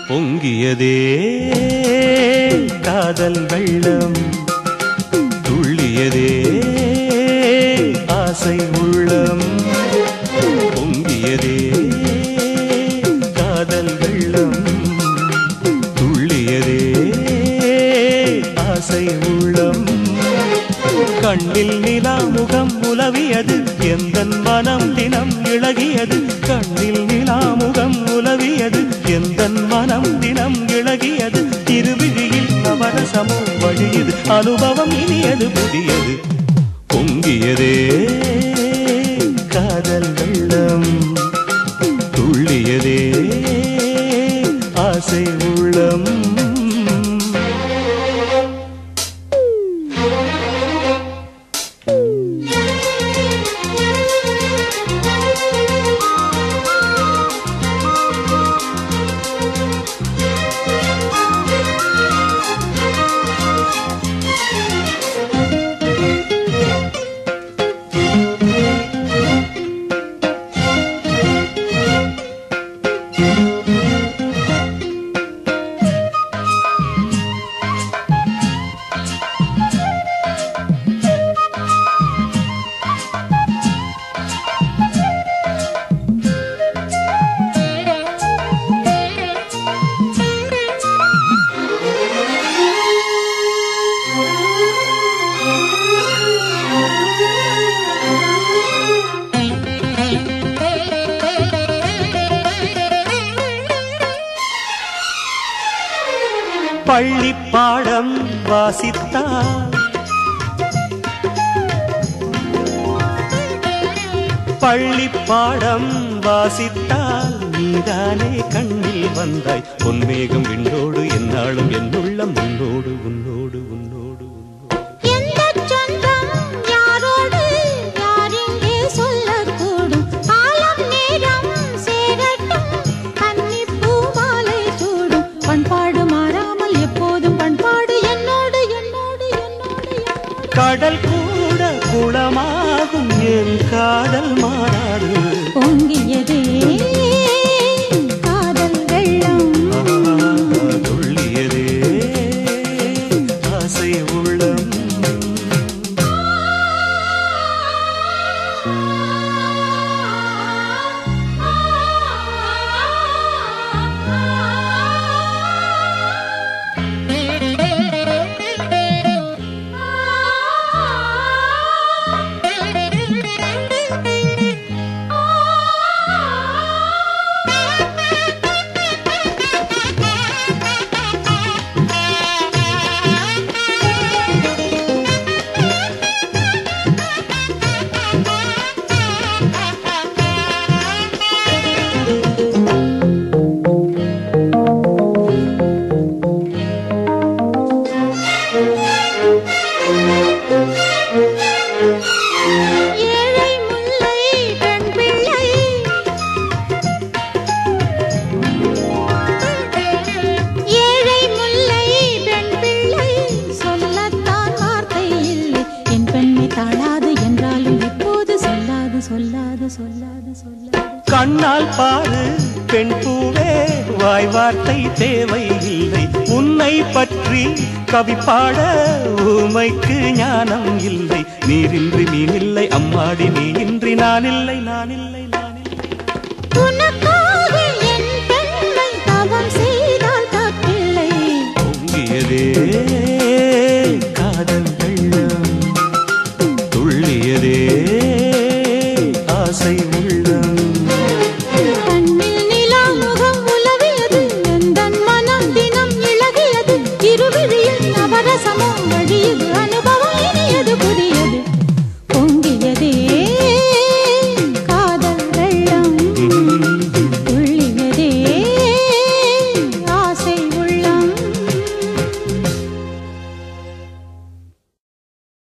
பொங்கியதே காதல் வெள்ளம், துள்ளியதே ஆசை உள்ளம். பொங்கியதே காதல் வெள்ளம், துள்ளியதே ஆசை உள்ளம். கண்ணில் நிலா முகம் உலவியது, எந்தன் மனம் தினம் இழகியது. கண்ணில் நிலா முகம் உலவியது, எந்தன் மனம் தினம் இழகியது. திருவிழியில் நவரசமும் வழியது, அனுபவம் இனியது புதியது. பொங்கியதே காதல் வெள்ளம், துள்ளியதே ஆசை உள்ளம். பள்ளி பாடம் வாசித்தால், பள்ளி பாடம் வாசித்தால் நீதானே கண்ணில் வந்தாய். பொன்மேகம் விண்ணோடு என்னாலும் என்னுள்ளம் உன்னோடு உன்னோடு உன்னோடு உன்னோடு. கடல் கூட குளமாகும், என் காதல் மாறாது. பொங்கியதே காதல் வெள்ளம், துள்ளியதே ஆசை உள்ளம். கண்ணால் பாரு பெண் பூவே, வாய் வார்த்தை தேவை இல்லை. உன்னை பற்றி கவி பாட ஊமைக்கு ஞானம் இல்லை. நீரின்றி மீனில்லை அம்மாடி, நீ இன்றி நான் இல்லை நான் இல்லை நான் இல்லை. பொங்கியதே காதல் வெள்ளம், துள்ளியதே ஆசை உள்ள